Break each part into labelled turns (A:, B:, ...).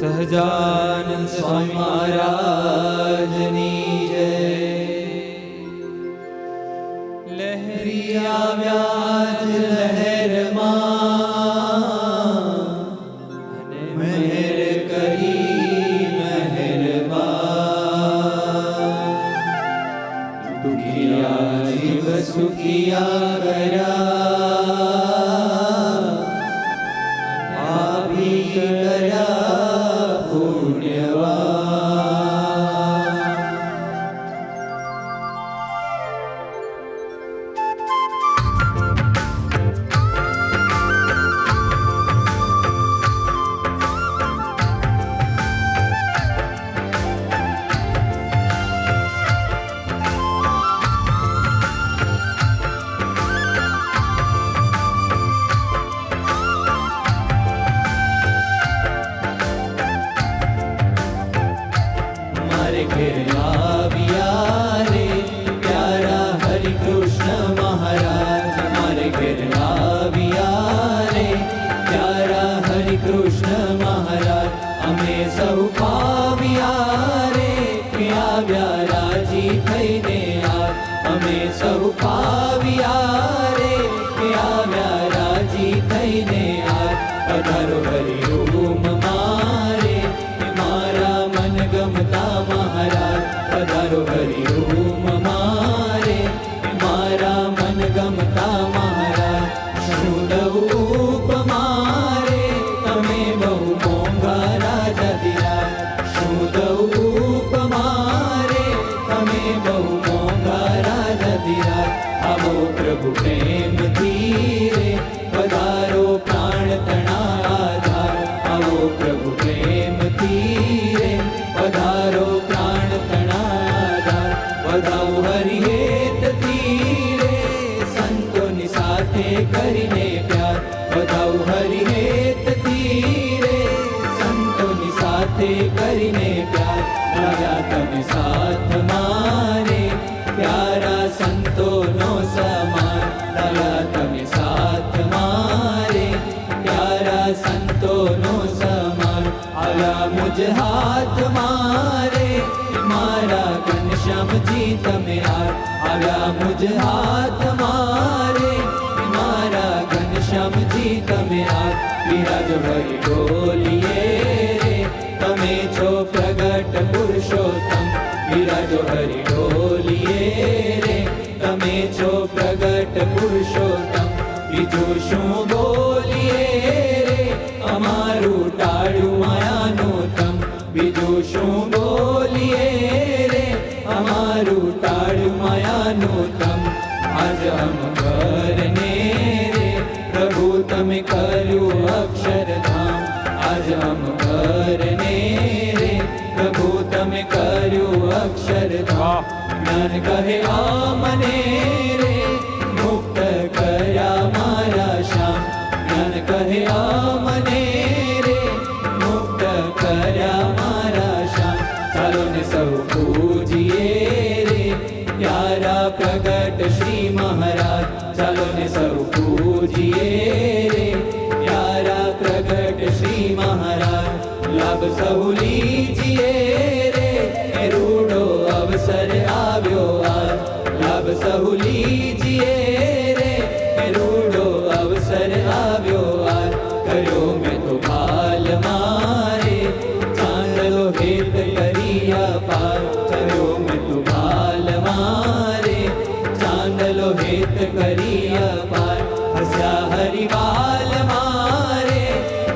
A: સહજાનંદ સ્વામી મહારાજની જય. લહેરી આવ્યા જ લહેરમાં, મહેર કરી મહેરબાન. દુખિયા જીવ સુખિયા કર્યા, આપી કર્યા પુણ્યવાન. મારે ઘેર આવ્યા રે પ્યારા હરિ કૃષ્ણ મહારાજ. મારે ઘેર આવ્યા રે પ્યારા હરિ કૃષ્ણ મહારાજ. અમે સૌ પાવ્યા રે આવ્યા રાજી થઈને આજ. અમે સૌ પાવ્યા રે આવ્યા રાજી થઈને આજ. પધારો હરિ રૂમ મારે મારા મન ગમતા મહારાજ. પધારો હરિ રૂમ મારે મારા મન ગમતા મહારાજ. શું દઉં ઉપમારે તમે બહુ મોંઘા રાજાધિરાજ. શું દઉં ઉપમારે તમે બહુ મોંઘા રાજાધિરાજ. આવો પ્રભુ પ્રેમથી રે પધારો પ્રાણ તણા આધાર. આવો પ્રભુ પ્રેમથી રે પધારો પ્રાણ તણા આધાર. વધાવો હરિહેતથી રે સંતોની સાથે કરીને પ્યાર. વધાવો હરિહેતથી રે સંતોની સાથે કરીને પ્યાર. લાગ્યા તમે સાથ મારે પ્યારા સંતોનો સમાન. લાગ્યા તમે સાથ મારે પ્યારા સંતોનો સમાન. આવ્યા મુજ હાથ મારે મારા ઘનશ્યામજી તમે આર. આવ્યા મુજ હાથ મારે મારા ઘનશ્યામજી તમે આર. બિરાજો હરિ ડોલીએ રે તમે છો પ્રગટ પુરુષોત્તમ. બિરાજો હરિ ડોલીએ રે તમે છો પ્રગટ પુરુષોત્તમ. બીજું શું બોલીએ રે અમારું ટાળું માયાનું તમ. બીજું શું બોલીએ રે અમારું ટાળું માયાનું તમ. આજ અમ કરને રે પ્રભુ તમે કર્યું અક્ષરધામ. આજ અમ કરને રે પ્રભુ તમે કર્યું અક્ષરધામ. જ્ઞાન કહે આ મને રે મુક્ત કર્યા મારા શ્યામ. જ્ઞાન કહે આ મને રે મુક્ત કર્યા મારા શ્યામ. ચાલો ને સૌ પૂજીએ રે પ્યારા પ્રગટ શ્રી મહારાજ. ચાલો ને સૌ પૂજીએ રે પ્યારા પ્રગટ શ્રી મહારાજ. લાભ સૌ લીજીએ રે રૂડો અવસર આવ્યો આજ. લાભ સૌ લીજીએ રે રૂડો અવસર આવ્યો આજ. કર્યો મેં તો ભાલ મારે ચાંદલો હેત કર્યા પાર. કર્યો મેં તો ભાલ મારે ચાંદલો હેત કર્યા પાર. હસ્યા હરિવાલ મારે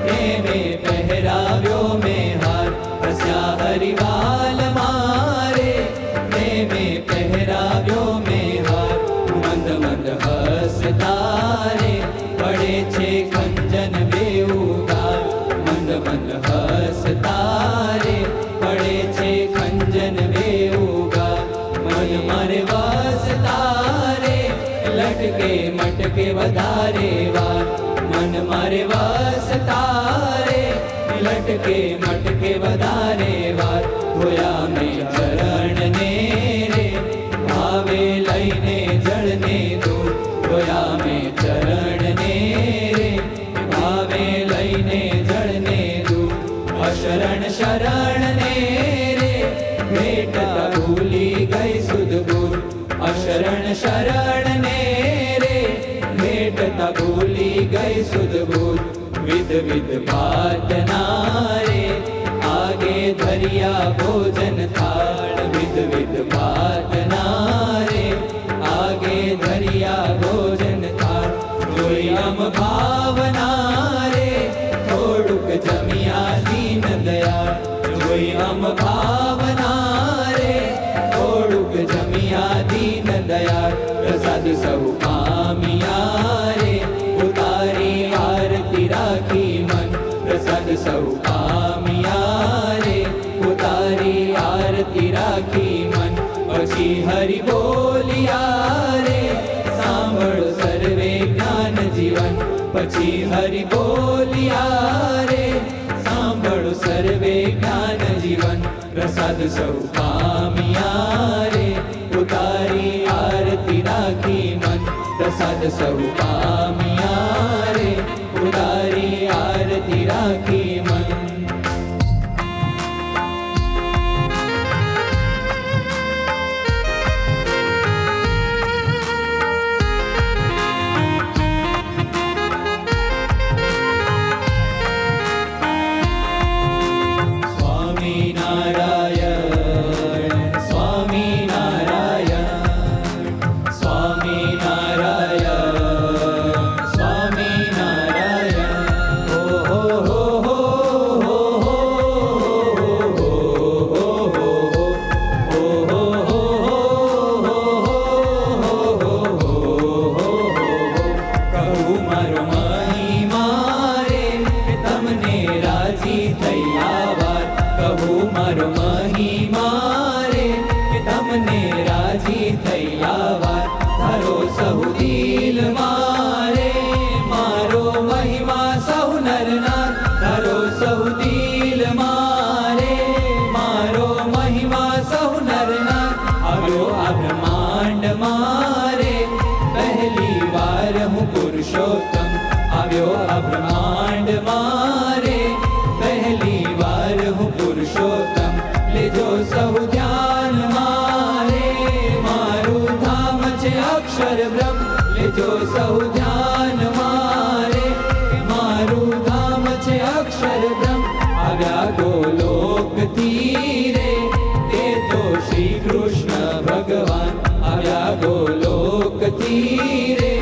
A: પ્રેમે પહેરાવ્યો મેં હાર. હસ્યા હરિવાલ મારે પ્રેમે પહેરાવ્યો મેં હાર. મંદ મંદ હસતા રે પડે છે ખંજન બેઉગાર. મંદ મંદ હસતા રે પડે છે ખંજન બેઉગાર. મન મારે વસતા રે લટકે મટકે વધારે વાર. મન મારે વસતા રે લટકે મટકે વધારે વાર. ધોયા મેં ચરણને રે ભાવે લઈને જળને દૂર. ધોયા મેં ચરણને રે ભાવે લઈને જળને દૂર. અશરણ શરણ ને રે ભેટતા ભૂલી ગઈ સુધ બુધ. અશરણ શરણ ને રે ભેટતા ભૂલી ગઈ સુધ બુધ. વિધ વિધ પ્રાર્થના રે આગે ધરિયા ભોજન થાળ. વિધ વિધ પ્રાર્થના રે આગે ધરિયા ભોજન થાળ. જોઈ આમ ભાવના રે થોડુંક જમ્યા દીન દયાળ. જોઈ આમ ભાવના રે થોડુંક જમ્યા દીન દયાળ. પ્રસાદ સૌ પામ્યા રે ઉતારી આરતી રાખી મન. પ્રસાદ સૌ પામ્યા રે ઉતારી આરતી રાખી મન. પછી હરિ બોલિયા રે સાંભળો સર્વે જ્ઞાન જીવન. પછી હરિ બોલિયા રે સાંભળો સર્વે જ્ઞાન જીવન. પ્રસાદ સૌ પામ્યા રે ઉતારી આરતી રાખી મન. પ્રસાદ સૌ પામ્યા રે ઉતારી આરતી રાખી મન. પુરુષોત્તમ આવ્યો આ બ્રહ્માંડ મારે પહેલી વાર હું પુરુષોત્તમ. લેજો સહુ ધ્યાન મારે મારું ધામ છે અક્ષર બ્રહ્મ. લેજો સહુ ધ્યાન મારે મારું ધામ છે અક્ષર બ્રહ્મ. આવ્યા ગોલોકથી રે તે તો શ્રી કૃષ્ણ ભગવાન. આવ્યા ગોલોકથી રે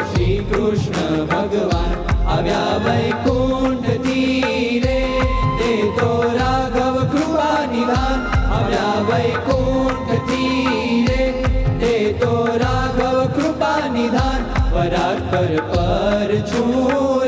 A: શ્રી કૃષ્ણ ભગવાન. આવ્યા વૈકુંઠથી રે તે તો રાઘવ કૃપા નિધાન. આવ્યા વૈકુંઠથી રે તે તો રાઘવ કૃપા નિધાન. પરાત્પર પર છું